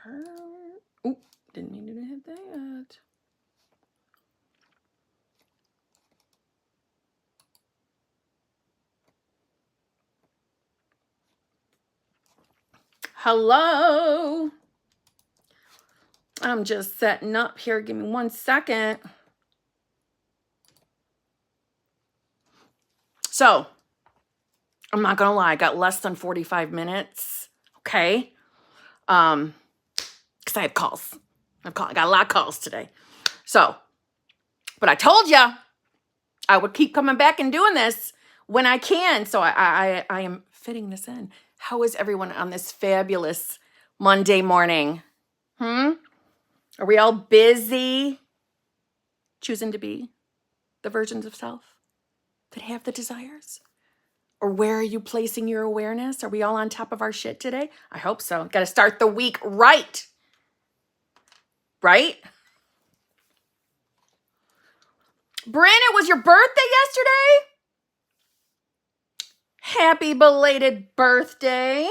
Oop, didn't mean to hit that. Hello. I'm just setting up here. Give me 1 second. So, I'm not going to lie. I got less than 45 minutes. Okay. Because I have calls. I got a lot of calls today. So, but I told you I would keep coming back and doing this when I can. So I am fitting this in. How is everyone on this fabulous Monday morning? Are we all busy choosing to be the versions of self that have the desires? Or where are you placing your awareness? Are we all on top of our shit today? I hope so. Got to start the week right. Right? Bryn, it was your birthday yesterday? Happy belated birthday.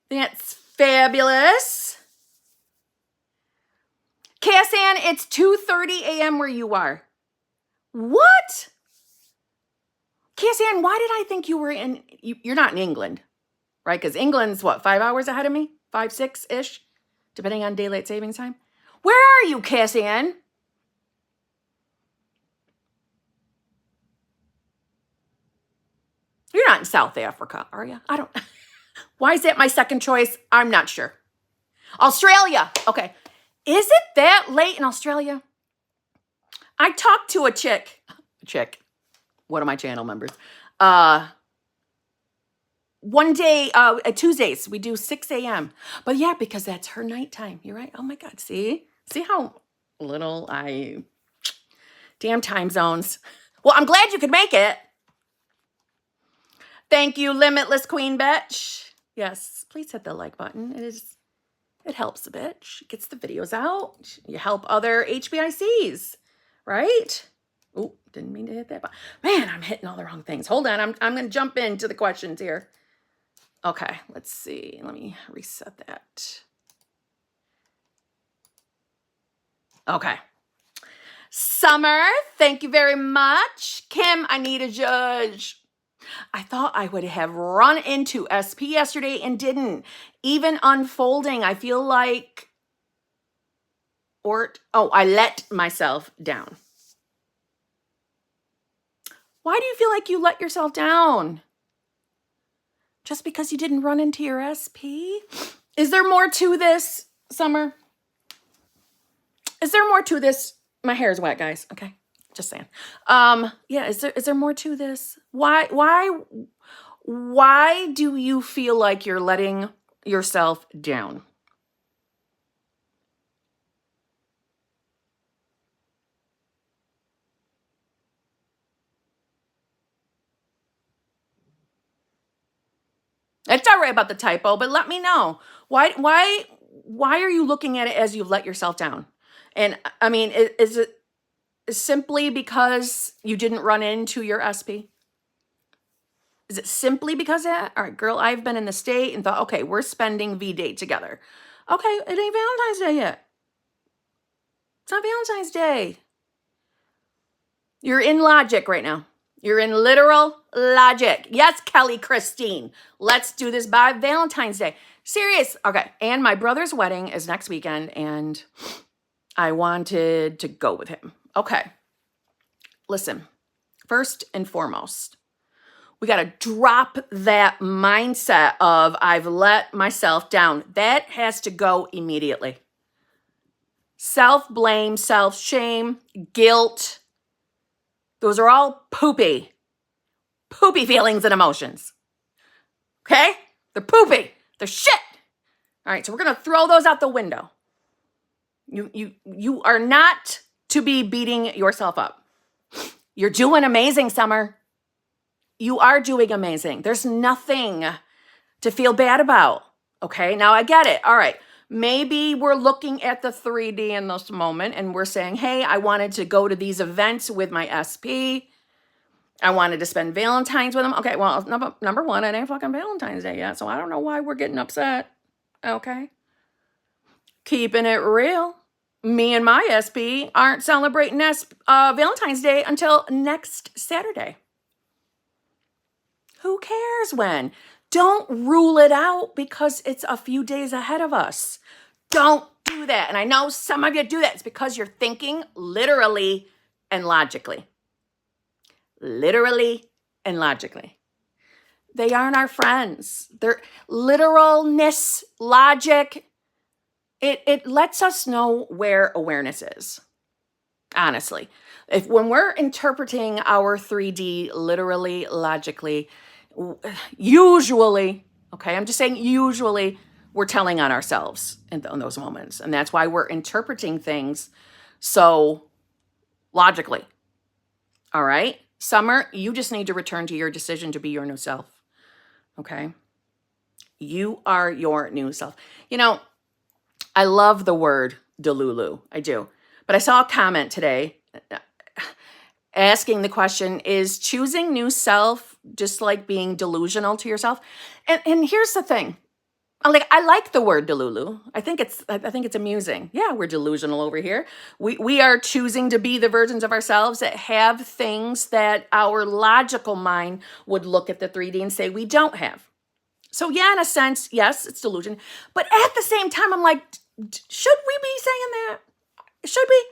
That's fabulous. Cassan, it's 2:30 a.m. where you are. What? Cassan, why did I think you were you're not in England, right? Because England's what, 5 hours ahead of me? 5, 6-ish, depending on daylight savings time. Where are you, Cassan? You're not in South Africa, are you? I don't. Why is that my second choice? I'm not sure. Australia. Okay. Is it that late in Australia? I talked to a chick, one of my channel members. One day, Tuesdays, we do 6 a.m. But yeah, because that's her nighttime. You're right. Oh my God. See how little damn time zones. Well, I'm glad you could make it. Thank you, Limitless Queen Bitch. Yes, please hit the like button. It helps a bitch. It gets the videos out. You help other HBICs, right? Oh, didn't mean to hit that button. Man, I'm hitting all the wrong things. Hold on, I'm going to jump into the questions here. Okay, let's see. Let me reset that. Okay. Summer, thank you very much. Kim, I need a judge. I thought I would have run into SP yesterday and didn't. Even unfolding, I feel like, I let myself down. Why do you feel like you let yourself down? Just because you didn't run into your SP? Is there more to this, Summer? Is there more to this? My hair is wet, guys. Okay, just saying. Yeah, is there more to this? Why do you feel like you're letting yourself down? It's all right about the typo, but let me know. Why are you looking at it as you've let yourself down? And I mean, is it simply because you didn't run into your SP? Is it simply because of that? All right, girl, I've been in the state and thought, okay, we're spending V-Day together. Okay, it ain't Valentine's Day yet. It's not Valentine's Day. You're in logic right now. You're in literal logic. Yes, Kelly Christine. Let's do this by Valentine's Day. Serious. Okay. And my brother's wedding is next weekend, and I wanted to go with him. Okay. Listen, first and foremost, we got to drop that mindset of I've let myself down. That has to go immediately. Self-blame, self-shame, guilt. Those are all poopy feelings and emotions. Okay? They're poopy. They're shit. All right, so we're going to throw those out the window. You are not to be beating yourself up. You're doing amazing, Summer. You are doing amazing. There's nothing to feel bad about. Okay? Now I get it. All right. Maybe we're looking at the 3D in this moment and we're saying, hey, I wanted to go to these events with my SP. I wanted to spend Valentine's with them. Okay, well, number one, it ain't fucking Valentine's Day yet, so I don't know why we're getting upset. Okay? Keeping it real. Me and my SP aren't celebrating Valentine's Day until next Saturday. Who cares when? Don't rule it out because it's a few days ahead of us. Don't do that. And I know some of you do that. It's because you're thinking literally and logically. Literally and logically. They aren't our friends. They're literalness, logic. It lets us know where awareness is. Honestly, when we're interpreting our 3D literally, logically, usually, okay, I'm just saying usually, we're telling on ourselves in those moments. And that's why we're interpreting things so logically. All right? Summer, you just need to return to your decision to be your new self. Okay? You are your new self. You know, I love the word Delulu. I do. But I saw a comment today asking the question, is choosing new self just like being delusional to yourself? And here's the thing. I like the word delulu. I think it's amusing. Yeah, we're delusional over here. We are choosing to be the versions of ourselves that have things that our logical mind would look at the 3D and say we don't have. So yeah, in a sense, yes, it's delusion. But at the same time, I'm like, should we be saying that? Should we?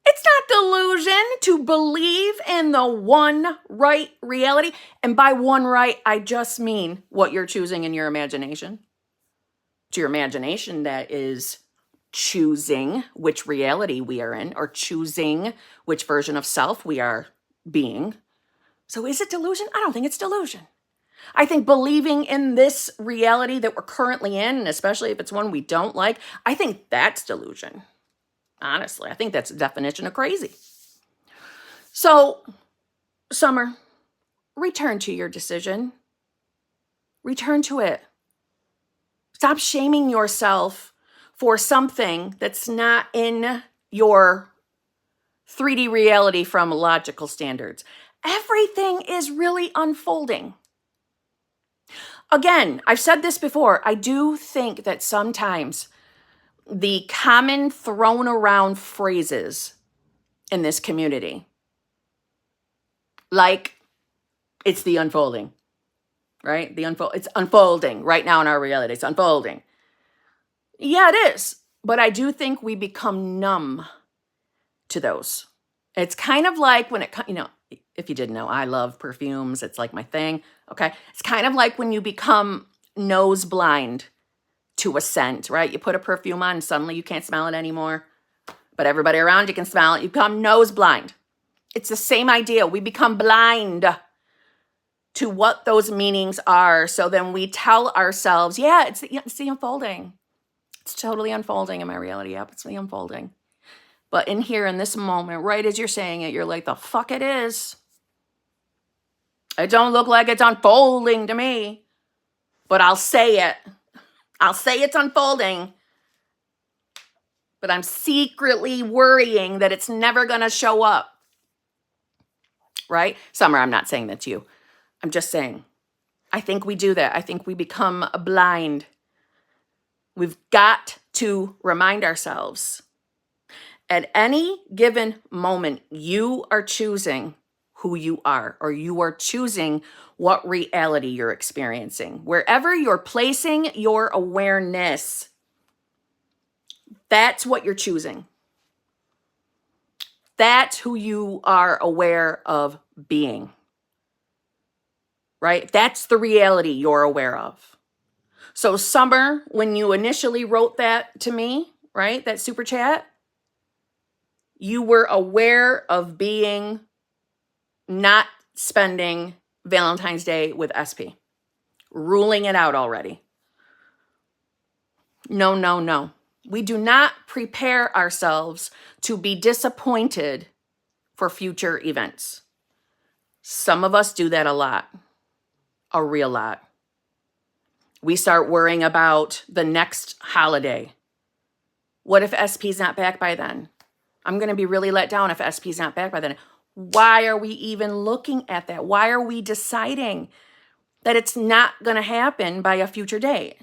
It's not delusion to believe in the one right reality. And by one right, I just mean what you're choosing in your imagination. To your imagination, that is choosing which reality we are in or choosing which version of self we are being. So is it delusion? I don't think it's delusion. I think believing in this reality that we're currently in, and especially if it's one we don't like, I think that's delusion. Honestly, I think that's the definition of crazy. So, Summer, return to your decision. Return to it. Stop shaming yourself for something that's not in your 3D reality from logical standards. Everything is really unfolding. Again, I've said this before. I do think that sometimes the common thrown around phrases in this community, like it's the unfolding, right? It's unfolding right now in our reality. It's unfolding. Yeah, it is. But I do think we become numb to those. It's kind of like when if you didn't know, I love perfumes. It's like my thing. Okay. It's kind of like when you become nose blind to a scent, right? You put a perfume on and suddenly you can't smell it anymore, but everybody around you can smell it. You become nose blind. It's the same idea. We become blind to what those meanings are. So then we tell ourselves, yeah, it's the unfolding. It's totally unfolding in my reality. Yep, it's the unfolding. But in here, in this moment, right as you're saying it, you're like, the fuck it is. It don't look like it's unfolding to me, but I'll say it. I'll say it's unfolding, but I'm secretly worrying that it's never going to show up. Right? Summer, I'm not saying that to you. I'm just saying, I think we do that. I think we become blind. We've got to remind ourselves at any given moment, you are choosing who you are, or you are choosing what reality you're experiencing. Wherever you're placing your awareness, that's what you're choosing. That's who you are aware of being, right? That's the reality you're aware of. So Summer, when you initially wrote that to me, right, that super chat, you were aware of being not spending Valentine's Day with SP, ruling it out already. No, no, no. We do not prepare ourselves to be disappointed for future events. Some of us do that a lot, a real lot. We start worrying about the next holiday. What if SP's not back by then? I'm going to be really let down if SP's not back by then. Why are we even looking at that? Why are we deciding that it's not going to happen by a future date?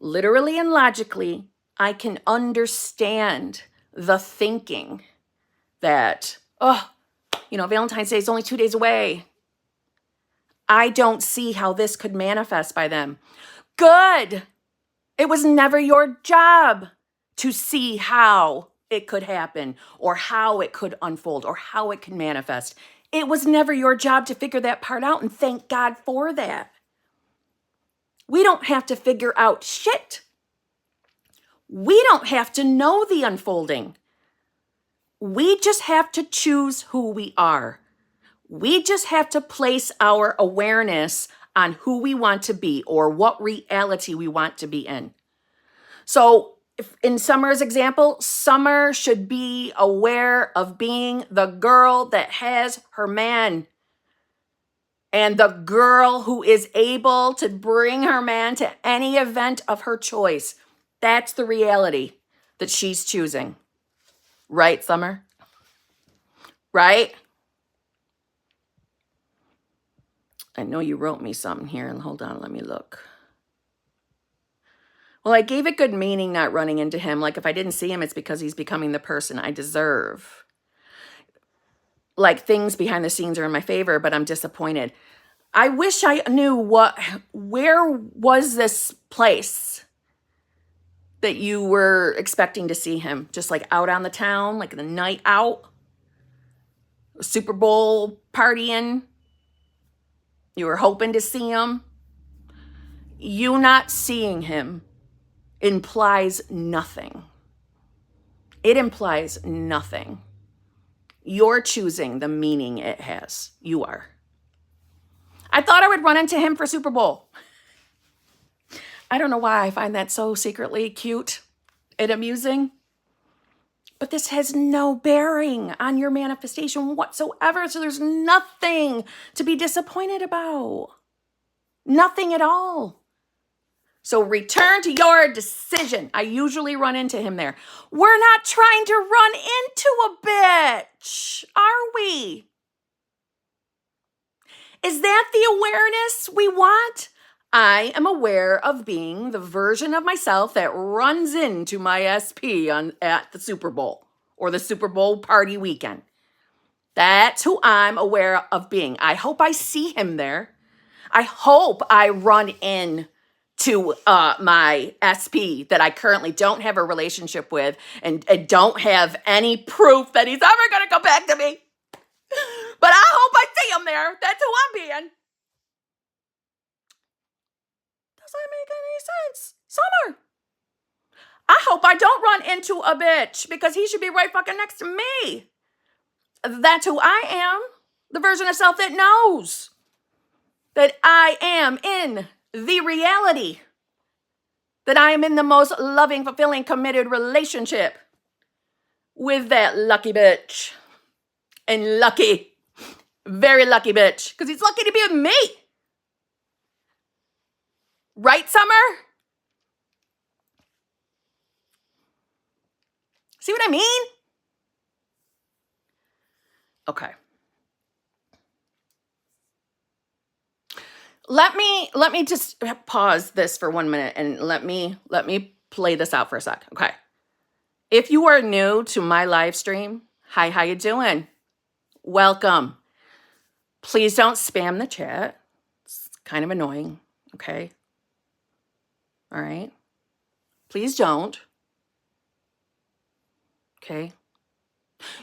literally and logically, I can understand the thinking that, Valentine's Day is only 2 days away. I don't see how this could manifest by them. Good. It was never your job to see how it could happen or how it could unfold or how it could manifest. It was never your job to figure that part out, and thank God for that. We don't have to figure out shit. We don't have to know the unfolding. We just have to choose who we are. We just have to place our awareness on who we want to be or what reality we want to be in. So in Summer's example, Summer should be aware of being the girl that has her man and the girl who is able to bring her man to any event of her choice. That's the reality that she's choosing. Right, Summer? Right? I know you wrote me something here, and hold on, let me look. Well, I gave it good meaning not running into him. Like if I didn't see him, it's because he's becoming the person I deserve. Like things behind the scenes are in my favor, but I'm disappointed. I wish I knew where was this place that you were expecting to see him? Just like out on the town, like the night out, Super Bowl partying. You were hoping to see him. You not seeing him implies nothing. It implies nothing. You're choosing the meaning it has. You are. I thought I would run into him for Super Bowl. I don't know why I find that so secretly cute and amusing. But this has no bearing on your manifestation whatsoever. So there's nothing to be disappointed about. Nothing at all. So return to your decision. I usually run into him there. We're not trying to run into a bitch, are we? Is that the awareness we want? I am aware of being the version of myself that runs into my SP at the Super Bowl or the Super Bowl party weekend. That's who I'm aware of being. I hope I see him there. I hope I run in to my SP that I currently don't have a relationship with and don't have any proof that he's ever going to come back to me. But I hope I see him there. That's who I'm being. Does that make any sense? Summer. I hope I don't run into a bitch because he should be right fucking next to me. That's who I am. The version of self that knows that I am in the reality, that I am in the most loving, fulfilling, committed relationship with that lucky bitch. And lucky, very lucky bitch, because he's lucky to be with me. Right, Summer? See what I mean? Okay. Let me just pause this for 1 minute and let me play this out for a sec. Okay. If you are new to my live stream, hi, how you doing? Welcome. Please don't spam the chat. It's kind of annoying. Okay. All right. Please don't. Okay.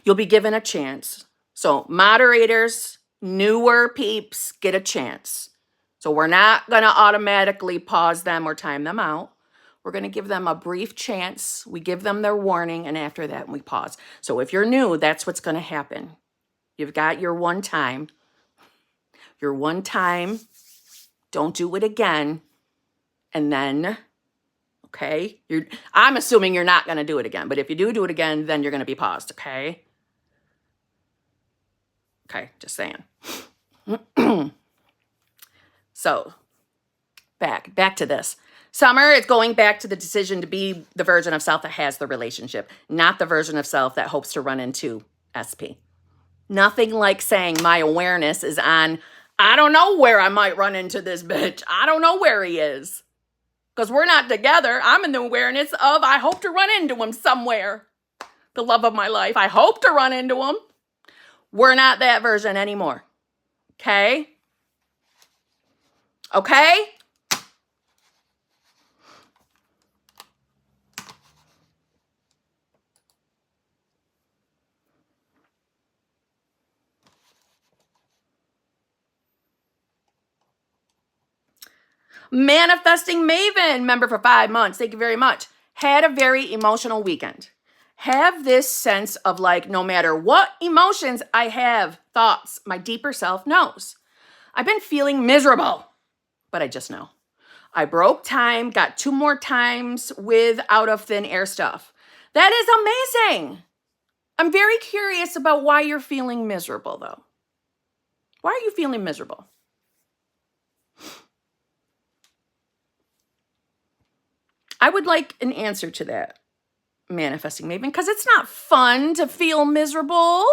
You'll be given a chance. So moderators, newer peeps get a chance. So we're not going to automatically pause them or time them out. We're going to give them a brief chance. We give them their warning, and after that, we pause. So if you're new, that's what's going to happen. You've got your one time. Your one time. Don't do it again. And then, okay, I'm assuming you're not going to do it again. But if you do it again, then you're going to be paused, okay? Okay, just saying. So, back to this. Summer is going back to the decision to be the version of self that has the relationship, not the version of self that hopes to run into SP. Nothing like saying my awareness is on, I don't know where I might run into this bitch. I don't know where he is. because we're not together. I'm in the awareness of I hope to run into him somewhere. The love of my life. I hope to run into him. We're not that version anymore. Okay? Okay? Manifesting Maven, member for 5 months. Thank you very much. Had a very emotional weekend. Have this sense of like, no matter what emotions I have, thoughts, my deeper self knows. I've been feeling miserable, but I just know. I broke time, got 2 more times with out of thin air stuff. That is amazing. I'm very curious about why you're feeling miserable, though. Why are you feeling miserable? I would like an answer to that, manifesting Maven, because it's not fun to feel miserable.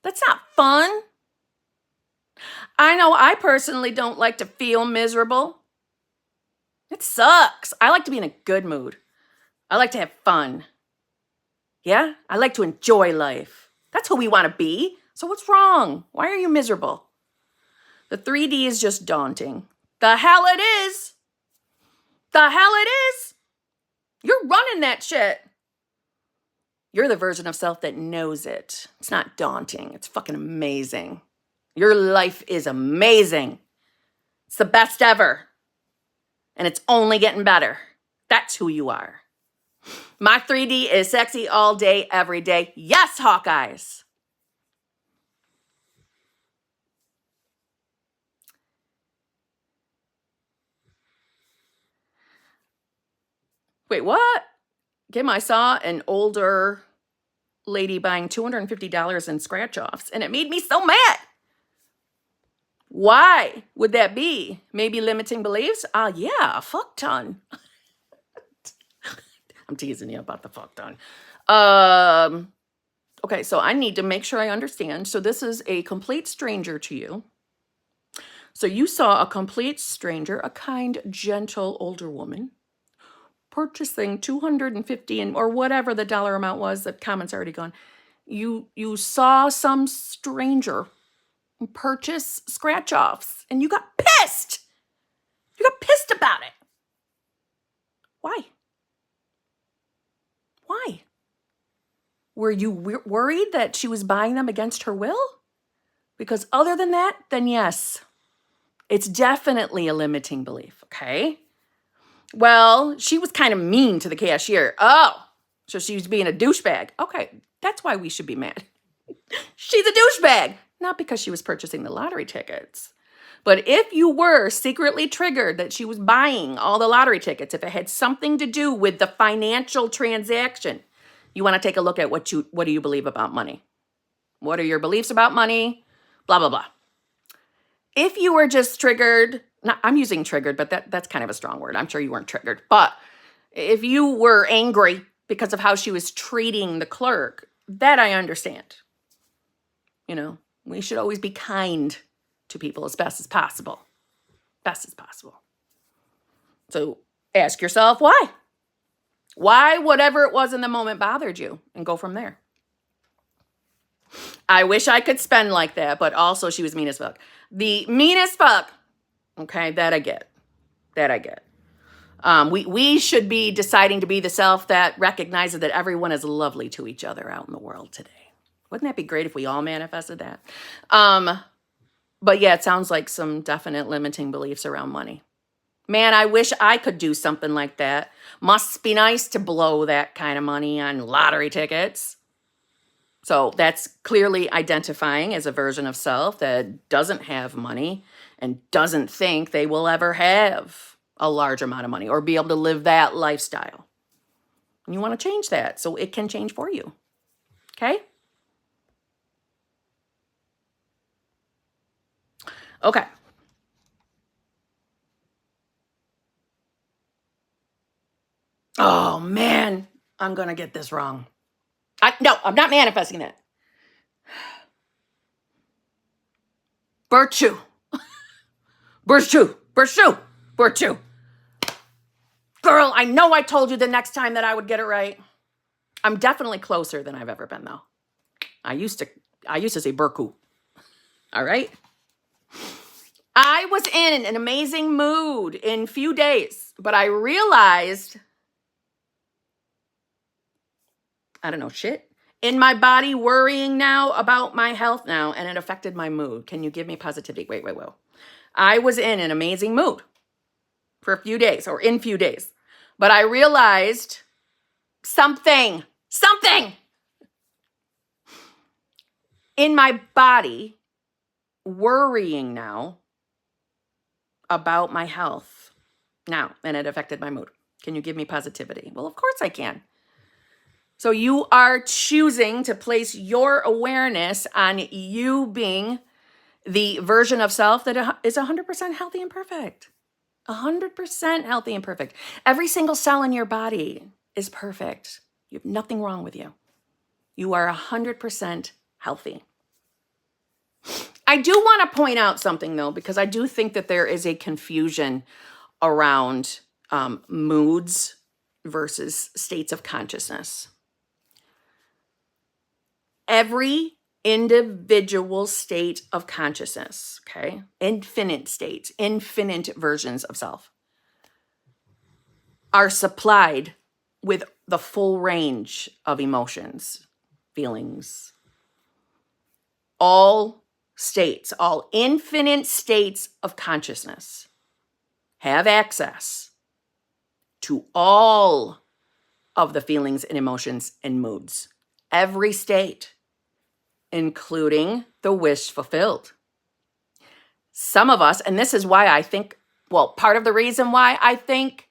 That's not fun. I know I personally don't like to feel miserable. It sucks. I like to be in a good mood. I like to have fun. Yeah? I like to enjoy life. That's who we want to be. So what's wrong? Why are you miserable? The 3D is just daunting. The hell it is. The hell it is. You're running that shit. You're the version of self that knows it. It's not daunting. It's fucking amazing. Your life is amazing. It's the best ever. And it's only getting better. That's who you are. My 3D is sexy all day, every day. Yes, Hawkeyes. Wait, what? Kim, I saw an older lady buying $250 in scratch-offs, and it made me so mad. Why would that be? Maybe limiting beliefs? Yeah, a fuck ton. I'm teasing you about the fuck ton. Okay, so I need to make sure I understand. So this is a complete stranger to you. So you saw a complete stranger, a kind, gentle, older woman, purchasing $250 or whatever the dollar amount was. The comment's already gone. You saw some stranger purchase scratch-offs, and you got pissed. You got pissed about it. Why? Why? Were you worried that she was buying them against her will? Because other than that, then yes, it's definitely a limiting belief, okay? Well, she was kind of mean to the cashier. Oh, so she was being a douchebag. Okay, that's why we should be mad. She's a douchebag. Not because she was purchasing the lottery tickets. But if you were secretly triggered that she was buying all the lottery tickets, if it had something to do with the financial transaction, you want to take a look at what do you believe about money? What are your beliefs about money? Blah, blah, blah. If you were just triggered, I'm using triggered, but that's kind of a strong word. I'm sure you weren't triggered. But if you were angry because of how she was treating the clerk, that I understand. You know, we should always be kind to people as best as possible. Best as possible. So ask yourself why. Why whatever it was in the moment bothered you, and go from there. I wish I could spend like that, but also she was mean as fuck. The meanest fuck, okay, that I get. That I get. We should be deciding to be the self that recognizes that everyone is lovely to each other out in the world today. Wouldn't that be great if we all manifested that? But yeah, it sounds like some definite limiting beliefs around money. Man, I wish I could do something like that. Must be nice to blow that kind of money on lottery tickets. So that's clearly identifying as a version of self that doesn't have money and doesn't think they will ever have a large amount of money or be able to live that lifestyle. And you want to change that so it can change for you. Okay? Okay. Oh, man. I'm going to get this wrong. No, I'm not manifesting that. Virtue. Virtue. Virtue. Virtue. girl, I know I told you the next time that I would get it right. I'm definitely closer than I've ever been, though. I used to say Berku. All right? I was in an amazing mood in a few days, but I realized, I don't know, shit in my body, worrying now about my health now, and it affected my mood. Can you give me positivity? Wait. I was in an amazing mood for a few days, or in few days, but I realized something in my body worrying now about my health now, and it affected my mood. Can you give me positivity? Well, of course I can. So you are choosing to place your awareness on you being the version of self that is 100% healthy and perfect. 100% healthy and perfect. Every single cell in your body is perfect. You have nothing wrong with you. You are 100% healthy. I do want to point out something, though, because I do think that there is a confusion around moods versus states of consciousness. Every individual state of consciousness, okay? Infinite states, infinite versions of self are supplied with the full range of emotions, feelings, all states, all infinite states of consciousness have access to all of the feelings and emotions and moods. Every state, including the wish fulfilled. Some of us, and this is why I think, well, part of the reason why I think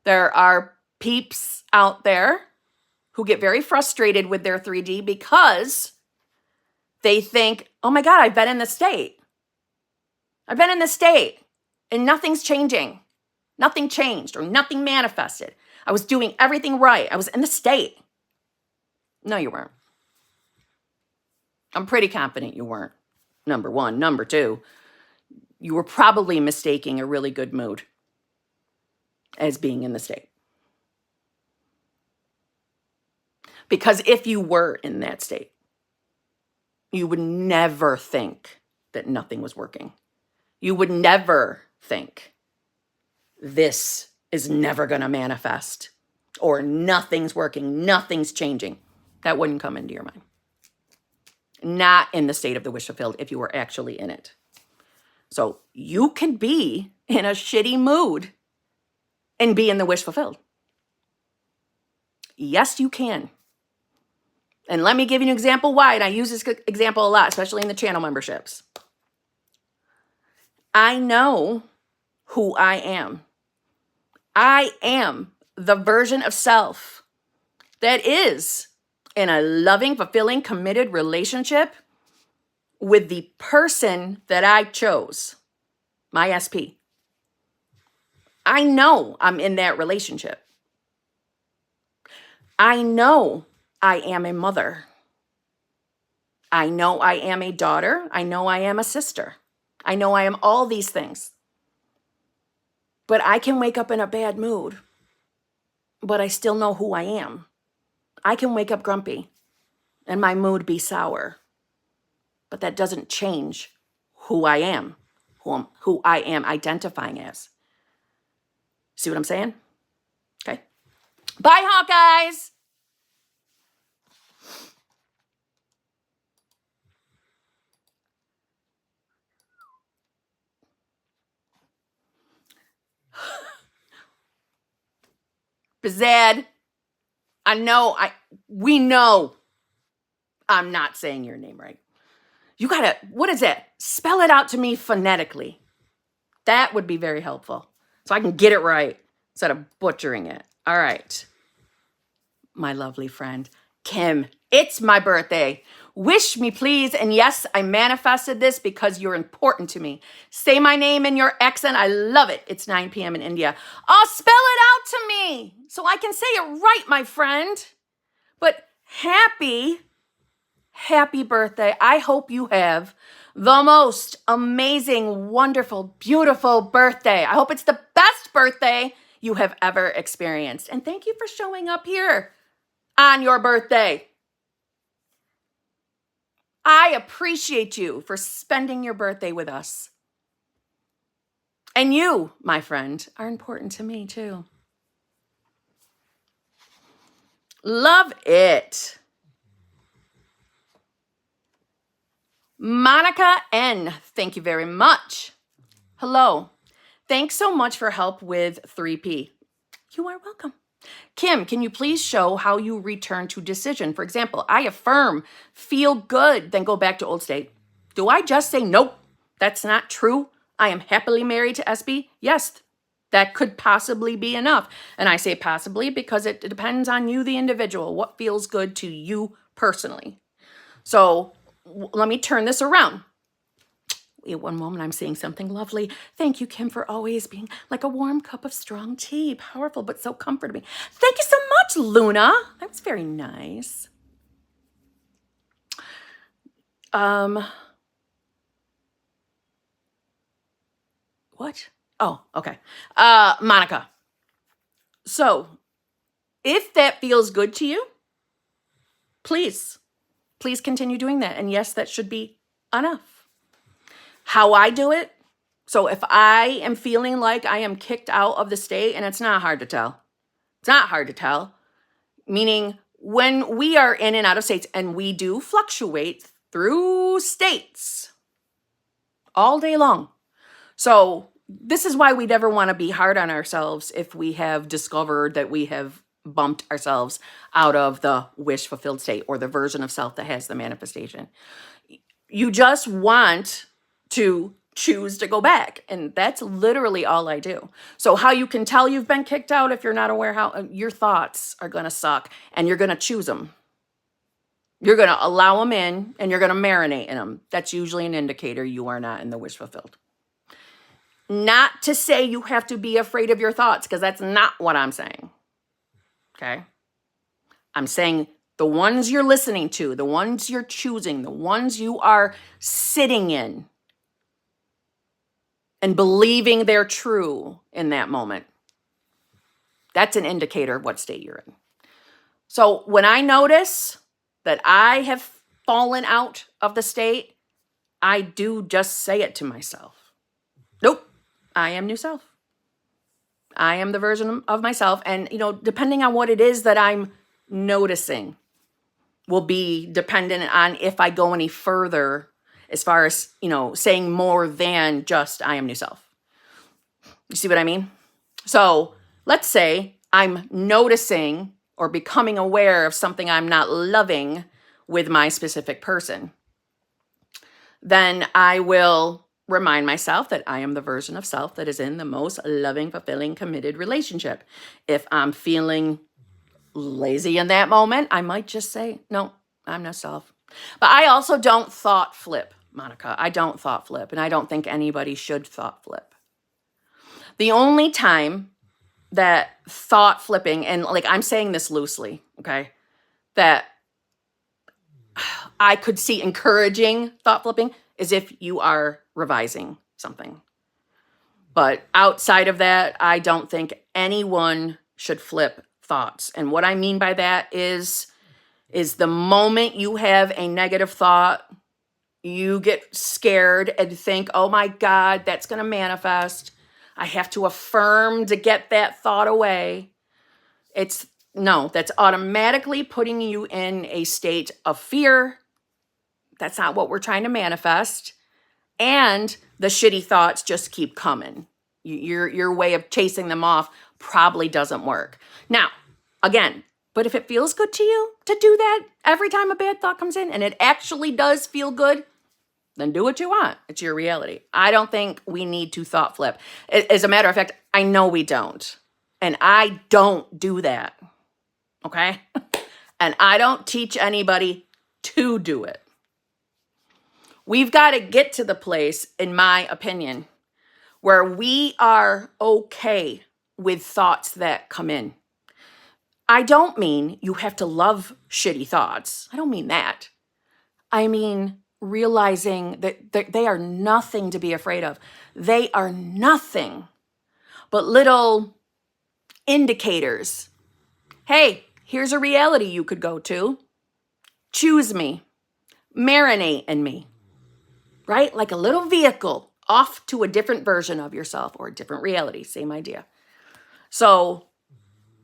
there are peeps out there who get very frustrated with their 3D because they think, oh my God, I've been in this state. I've been in this state and nothing's changing. Nothing changed or nothing manifested. I was doing everything right. I was in the state. No, you weren't. I'm pretty confident you weren't. Number one. Number two, you were probably mistaking a really good mood as being in the state. Because if you were in that state, you would never think that nothing was working. You would never think this is never going to manifest or nothing's working, nothing's changing. That wouldn't come into your mind. Not in the state of the wish fulfilled if you were actually in it. So you can be in a shitty mood and be in the wish fulfilled. Yes, you can. And let me give you an example why, and I use this example a lot, especially in the channel memberships. I know who I am. I am the version of self that is in a loving, fulfilling, committed relationship with the person that I chose, my SP. I know I'm in that relationship. I know I am a mother. I know I am a daughter. I know I am a sister. I know I am all these things. But I can wake up in a bad mood, but I still know who I am. I can wake up grumpy and my mood be sour, but that doesn't change who I am, who I am identifying as. See what I'm saying? Okay. Bye, Hawkeyes. Bazad, we know I'm not saying your name right. You gotta, what is that? Spell it out to me phonetically. That would be very helpful. So I can get it right instead of butchering it. All right. My lovely friend, Kim, it's my birthday. Wish me, please. And yes, I manifested this because you're important to me. Say my name in your accent. I love it. It's 9 p.m. in India. Oh, spell it out to me so I can say it right, my friend. But happy birthday. I hope you have the most amazing, wonderful, beautiful birthday. I hope it's the best birthday you have ever experienced. And thank you for showing up here on your birthday. I appreciate you for spending your birthday with us. And you, my friend, are important to me too. Love it. Monica N., thank you very much. Hello. Thanks so much for help with 3P. You are welcome. Kim, can you please show how you return to decision? For example, I affirm, feel good, then go back to old state. Do I just say, nope, that's not true? I am happily married to SB? Yes, that could possibly be enough. And I say possibly because it depends on you, the individual, what feels good to you personally. So let me turn this around. Wait one moment, I'm seeing something lovely. Thank you, Kim, for always being like a warm cup of strong tea. Powerful, but so comforting. Thank you so much, Luna. That was very nice. What? Oh, okay. Monica. So, if that feels good to you, please continue doing that. And yes, that should be enough. How I do it, so if I am feeling like I am kicked out of the state, and it's not hard to tell. It's not hard to tell. Meaning when we are in and out of states, and we do fluctuate through states all day long. So this is why we never want to be hard on ourselves if we have discovered that we have bumped ourselves out of the wish fulfilled state or the version of self that has the manifestation. You just want to choose to go back. And that's literally all I do. So how you can tell you've been kicked out if you're not aware how your thoughts are going to suck and you're going to choose them. You're going to allow them in and you're going to marinate in them. That's usually an indicator you are not in the wish fulfilled. Not to say you have to be afraid of your thoughts, because that's not what I'm saying. Okay? I'm saying the ones you're listening to, the ones you're choosing, the ones you are sitting in and believing they're true in that moment. That's an indicator of what state you're in. So when I notice that I have fallen out of the state, I do just say it to myself. Nope, I am new self. I am the version of myself. And, depending on what it is that I'm noticing will be dependent on if I go any further as far as, saying more than just I am new self. You see what I mean? So let's say I'm noticing or becoming aware of something I'm not loving with my specific person. Then I will remind myself that I am the version of self that is in the most loving, fulfilling, committed relationship. If I'm feeling lazy in that moment, I might just say, no, I'm no self. But I also don't thought flip, Monica. I don't thought flip, and I don't think anybody should thought flip. The only time that thought flipping, and I'm saying this loosely, okay, that I could see encouraging thought flipping is if you are revising something. But outside of that, I don't think anyone should flip thoughts. And what I mean by that is the moment you have a negative thought, you get scared and think, oh my God, that's going to manifest. I have to affirm to get that thought away. That's automatically putting you in a state of fear. That's not what we're trying to manifest. And the shitty thoughts just keep coming. Your way of chasing them off probably doesn't work. Now, again, but if it feels good to you to do that every time a bad thought comes in, and it actually does feel good, then do what you want. It's your reality. I don't think we need to thought flip. As a matter of fact, I know we don't. And I don't do that. Okay? And I don't teach anybody to do it. We've got to get to the place, in my opinion, where we are okay with thoughts that come in. I don't mean you have to love shitty thoughts. I don't mean that. I mean realizing that they are nothing to be afraid of. They are nothing but little indicators. Hey, here's a reality you could go to. Choose me. Marinate in me. Right? Like a little vehicle off to a different version of yourself or a different reality. Same idea. So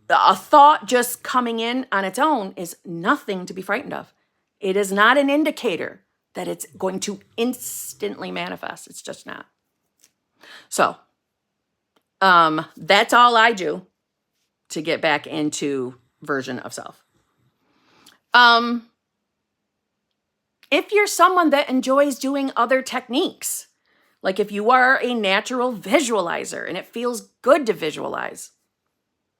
a thought just coming in on its own is nothing to be frightened of. It is not an indicator that it's going to instantly manifest. It's just not. So that's all I do to get back into version of self. If you're someone that enjoys doing other techniques, like if you are a natural visualizer and it feels good to visualize,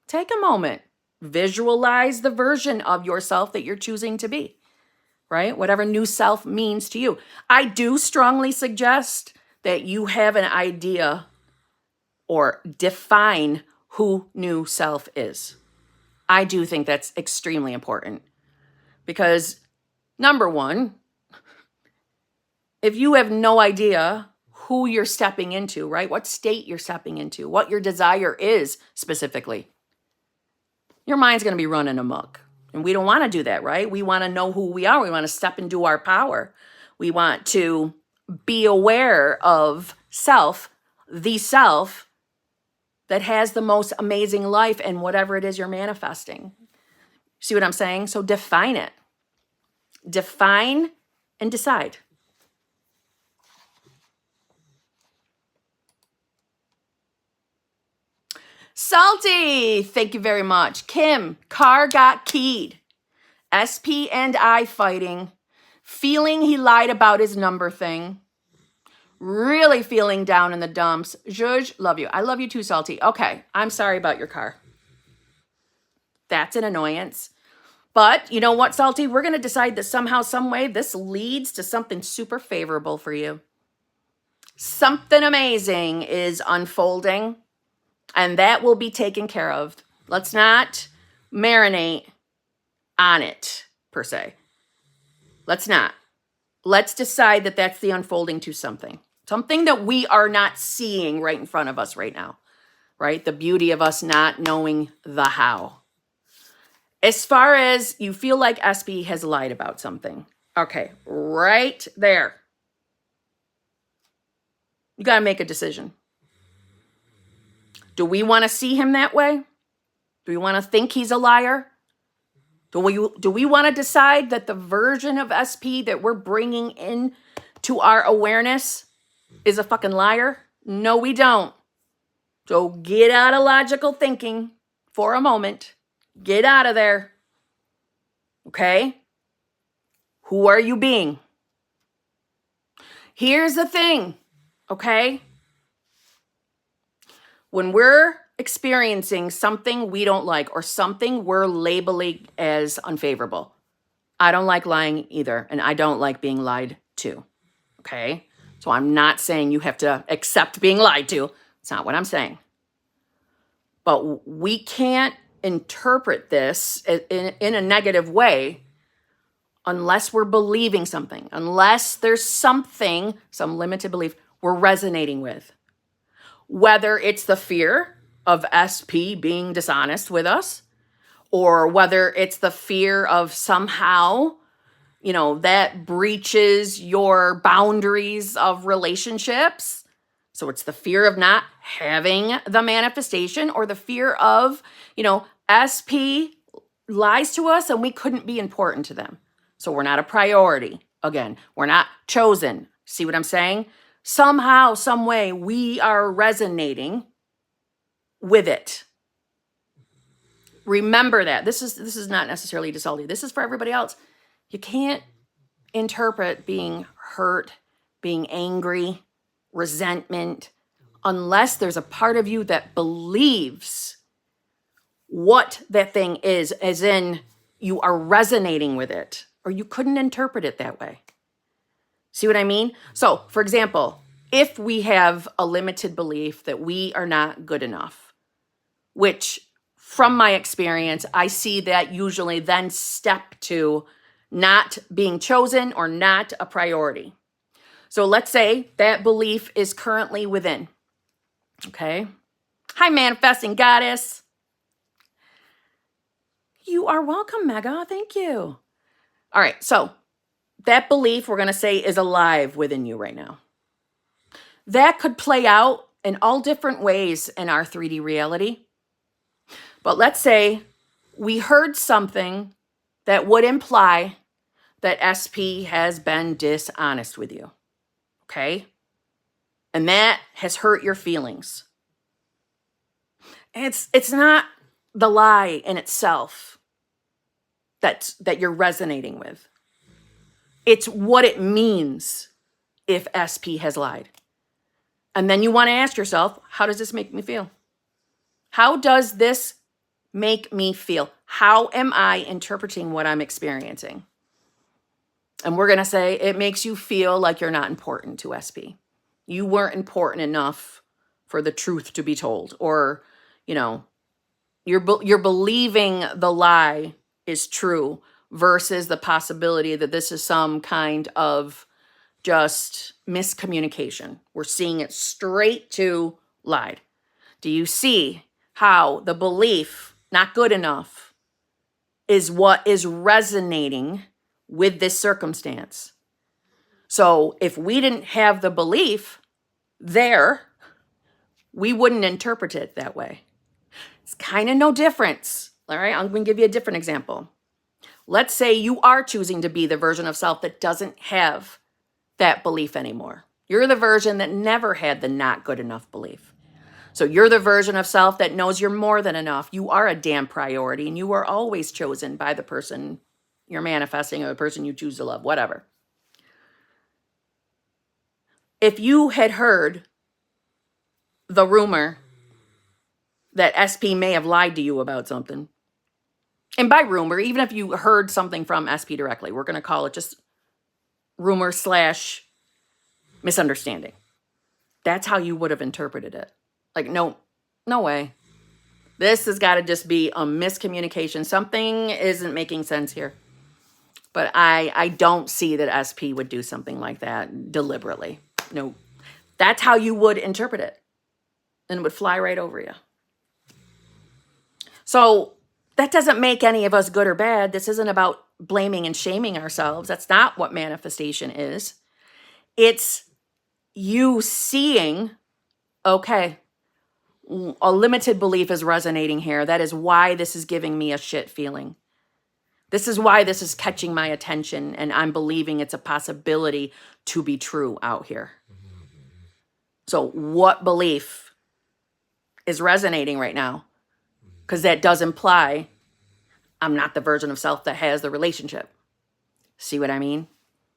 take a moment. Visualize the version of yourself that you're choosing to be, right? Whatever new self means to you. I do strongly suggest that you have an idea or define who new self is. I do think that's extremely important because, number one, if you have no idea who you're stepping into, right? What state you're stepping into, what your desire is specifically, your mind's going to be running amok. And we don't want to do that, right? We want to know who we are. We want to step into our power. We want to be aware of self, the self that has the most amazing life and whatever it is you're manifesting. See what I'm saying? So define it. Define and decide. Salty, thank you very much. Kim, car got keyed. SP and I fighting. Feeling he lied about his number thing. Really feeling down in the dumps. Zhuzh, love you. I love you too, Salty. Okay, I'm sorry about your car. That's an annoyance. But you know what, Salty? We're going to decide that somehow, some way, this leads to something super favorable for you. Something amazing is unfolding, and that will be taken care of. Let's not marinate on it, per se. Let's not. Let's decide that that's the unfolding to something. Something that we are not seeing right in front of us right now, right? The beauty of us not knowing the how. As far as you feel like SP has lied about something, okay, right there. You got to make a decision. Do we want to see him that way? Do we want to think he's a liar? Do we want to decide that the version of SP that we're bringing in to our awareness is a fucking liar? No, we don't. So get out of logical thinking for a moment. Get out of there. Okay? Who are you being? Here's the thing, okay? When we're experiencing something we don't like or something we're labeling as unfavorable, I don't like lying either, and I don't like being lied to, okay? So I'm not saying you have to accept being lied to. It's not what I'm saying. But we can't interpret this in a negative way unless we're believing something, unless there's something, some limited belief we're resonating with. Whether it's the fear of SP being dishonest with us, or whether it's the fear of somehow, that breaches your boundaries of relationships. So it's the fear of not having the manifestation, or the fear of, SP lies to us and we couldn't be important to them. So we're not a priority. Again, we're not chosen. See what I'm saying? Somehow, some way, we are resonating with it. Remember that. This is not necessarily to Salty. This is for everybody else. You can't interpret being hurt, being angry, resentment, unless there's a part of you that believes what that thing is, as in you are resonating with it, or you couldn't interpret it that way. See what I mean? So, for example, if we have a limited belief that we are not good enough, which from my experience, I see that usually then step to not being chosen or not a priority. So let's say that belief is currently within. Okay. Hi, manifesting goddess. You are welcome, Mega. Thank you. All right. So that belief, we're going to say, is alive within you right now. That could play out in all different ways in our 3D reality. But let's say we heard something that would imply that SP has been dishonest with you. Okay? And that has hurt your feelings. It's not the lie in itself that you're resonating with. It's what it means if SP has lied. And then you want to ask yourself, how does this make me feel? How does this make me feel? How am I interpreting what I'm experiencing? And we're going to say it makes you feel like you're not important to SP. You weren't important enough for the truth to be told. Or, you know, you're believing the lie is true versus the possibility that this is some kind of just miscommunication. We're seeing it straight to lied. Do you see how the belief, not good enough, is what is resonating with this circumstance? So if we didn't have the belief there, we wouldn't interpret it that way. It's kind of no difference. All right, I'm going to give you a different example. Let's say you are choosing to be the version of self that doesn't have that belief anymore. You're the version that never had the not good enough belief. So you're the version of self that knows you're more than enough. You are a damn priority, and you are always chosen by the person you're manifesting or the person you choose to love, whatever. If you had heard the rumor that SP may have lied to you about something, and by rumor, even if you heard something from SP directly, we're going to call it just rumor / misunderstanding. That's how you would have interpreted it. Like, no way. This has got to just be a miscommunication. Something isn't making sense here. But I don't see that SP would do something like that deliberately. No. That's how you would interpret it. And it would fly right over you. So that doesn't make any of us good or bad. This isn't about blaming and shaming ourselves. That's not what manifestation is. It's you seeing, okay, a limited belief is resonating here. That is why this is giving me a shit feeling. This is why this is catching my attention, and I'm believing it's a possibility to be true out here. So what belief is resonating right now? Because that does imply I'm not the version of self that has the relationship. See what I mean?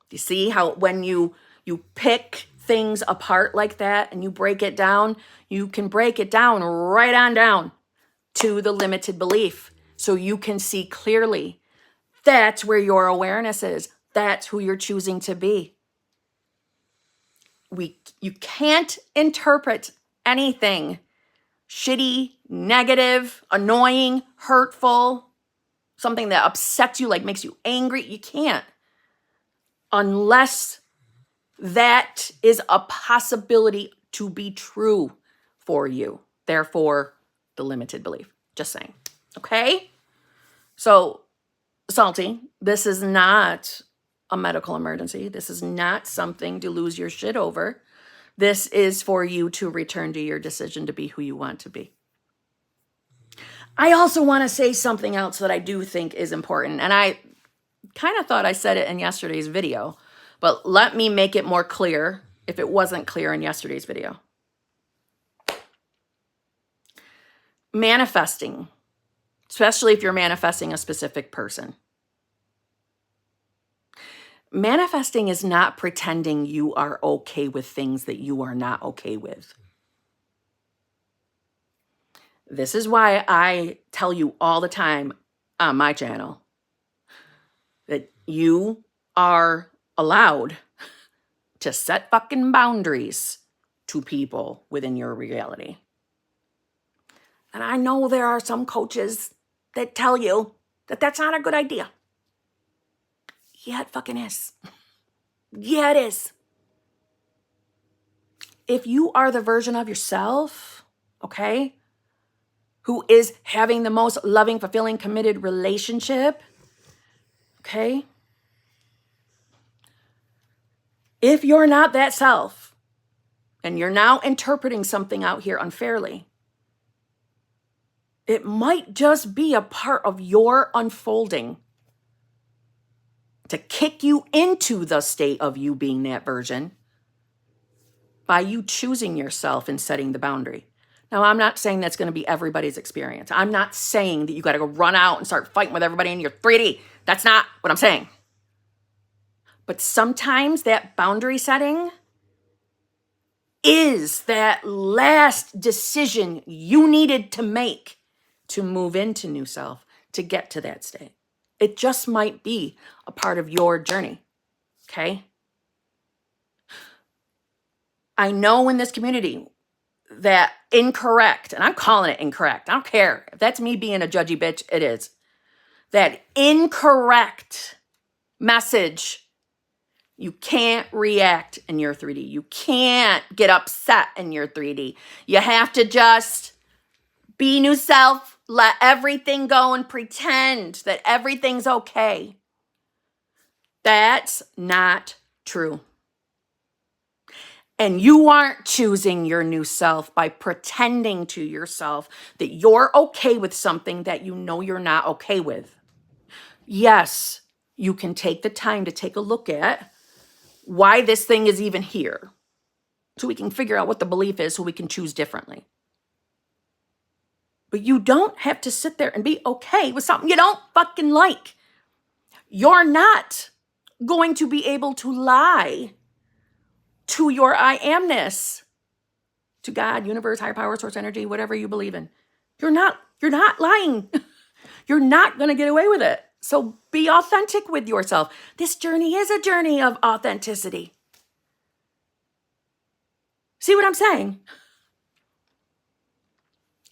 Do you see how when you pick things apart like that and you break it down, you can break it down right on down to the limited belief so you can see clearly. That's where your awareness is. That's who you're choosing to be. You can't interpret anything shitty, negative, annoying, hurtful, something that upsets you, like makes you angry. You can't. Unless that is a possibility to be true for you. Therefore, the limited belief. Just saying. Okay? So, Salty, this is not a medical emergency. This is not something to lose your shit over. This is for you to return to your decision to be who you want to be. I also want to say something else that I do think is important. And I kind of thought I said it in yesterday's video, but let me make it more clear if it wasn't clear in yesterday's video. Manifesting, especially if you're manifesting a specific person. Manifesting is not pretending you are okay with things that you are not okay with. This is why I tell you all the time on my channel that you are allowed to set fucking boundaries to people within your reality. And I know there are some coaches that tell you that that's not a good idea. Yeah, it fucking is. Yeah, it is. If you are the version of yourself, okay, who is having the most loving, fulfilling, committed relationship, okay? If you're not that self and you're now interpreting something out here unfairly, it might just be a part of your unfolding to kick you into the state of you being that version by you choosing yourself and setting the boundary. Now, I'm not saying that's going to be everybody's experience. I'm not saying that you got to go run out and start fighting with everybody in your 3D. That's not what I'm saying. But sometimes that boundary setting is that last decision you needed to make to move into new self, to get to that state. It just might be a part of your journey, okay? I know in this community that incorrect, and I'm calling it incorrect. I don't care. If that's me being a judgy bitch, it is. That incorrect message, you can't react in your 3D. You can't get upset in your 3D. You have to just be new self, let everything go and pretend that everything's okay. That's not true. And you aren't choosing your new self by pretending to yourself that you're okay with something that you know you're not okay with. Yes, you can take the time to take a look at why this thing is even here, so we can figure out what the belief is so we can choose differently. But you don't have to sit there and be okay with something you don't fucking like. You're not going to be able to lie to your I amness, to God, universe, higher power, source energy, whatever you believe in. You're not lying. You're not going to get away with it. So be authentic with yourself. This journey is a journey of authenticity. See what I'm saying?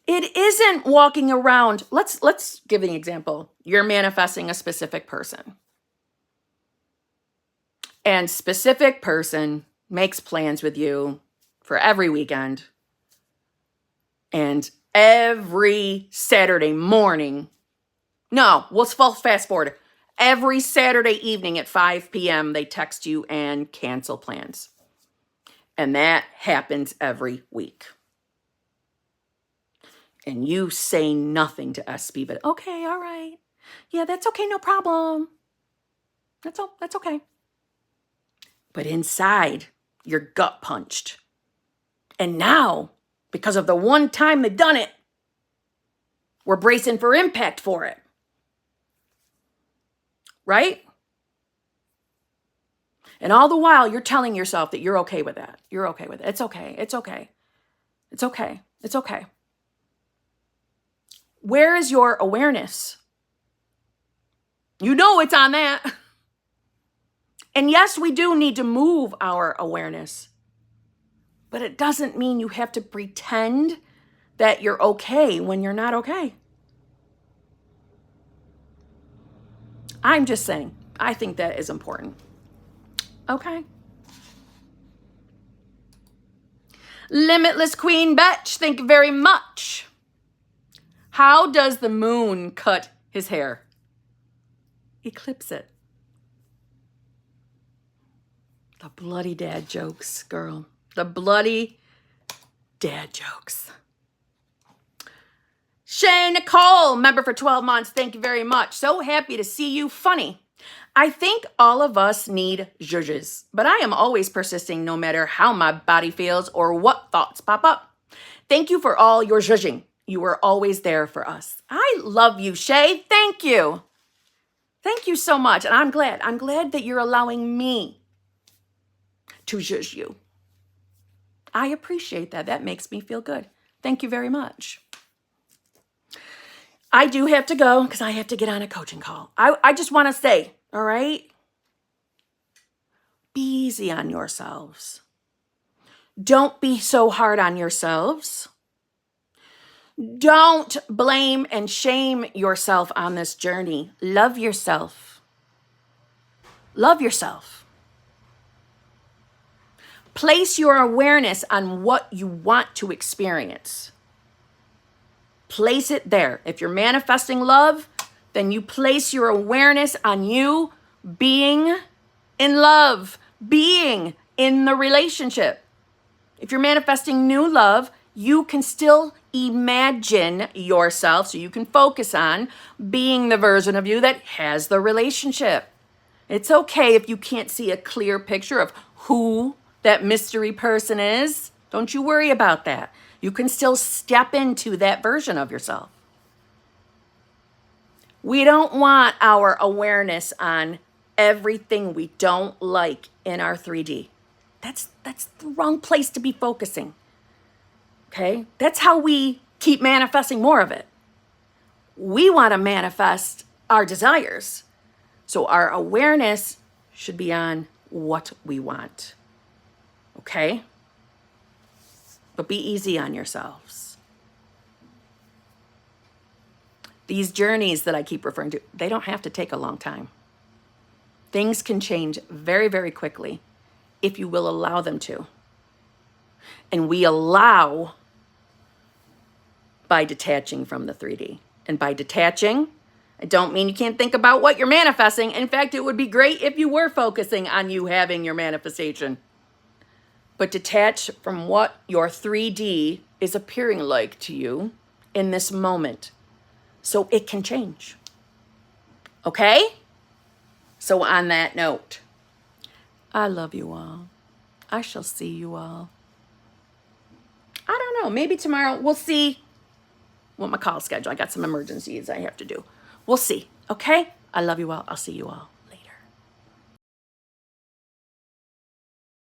It isn't walking around. Let's give an example. You're manifesting a specific person. And specific person makes plans with you for every weekend. And every Saturday morning, no, let's fast forward. Every Saturday evening at 5 p.m., they text you and cancel plans. And that happens every week. And you say nothing to SB, but okay, all right. Yeah, that's okay, no problem. That's okay. But inside, you're gut punched. And now, because of the one time they've done it, we're bracing for impact for it. Right? And all the while, you're telling yourself that you're okay with that. You're okay with it. It's okay. It's okay. It's okay. It's okay. Where is your awareness? You know it's on that. And yes, we do need to move our awareness. But it doesn't mean you have to pretend that you're okay when you're not okay. I'm just saying, I think that is important. Okay. Limitless Queen Betch, thank you very much. How does the moon cut his hair? Eclipse it. The bloody dad jokes, girl. The bloody dad jokes. Shay Nicole, member for 12 months. Thank you very much. So happy to see you. Funny. I think all of us need zhuzhes, but I am always persisting no matter how my body feels or what thoughts pop up. Thank you for all your zhuzhing. You were always there for us. I love you, Shay. Thank you. Thank you so much. And I'm glad. I'm glad that you're allowing me to zhuzh you. I appreciate that. That makes me feel good. Thank you very much. I do have to go because I have to get on a coaching call. I just want to say, all right, be easy on yourselves. Don't be so hard on yourselves. Don't blame and shame yourself on this journey. Love yourself. Love yourself. Place your awareness on what you want to experience. Place it there. If you're manifesting love, then you place your awareness on you being in love, being in the relationship. If you're manifesting new love, you can still imagine yourself, so you can focus on being the version of you that has the relationship. It's okay if you can't see a clear picture of who that mystery person is. Don't you worry about that. You can still step into that version of yourself. We don't want our awareness on everything we don't like in our 3D. That's the wrong place to be focusing. Okay? That's how we keep manifesting more of it. We want to manifest our desires. So our awareness should be on what we want. Okay? But be easy on yourselves. These journeys that I keep referring to, they don't have to take a long time. Things can change very, very quickly if you will allow them to. And we allow by detaching from the 3D. And by detaching, I don't mean you can't think about what you're manifesting. In fact, it would be great if you were focusing on you having your manifestation. But detach from what your 3D is appearing like to you in this moment so it can change. Okay? So on that note, I love you all. I shall see you all. I don't know, maybe tomorrow. We'll see what my call schedule. I got some emergencies I have to do. We'll see. Okay? I love you all. I'll see you all.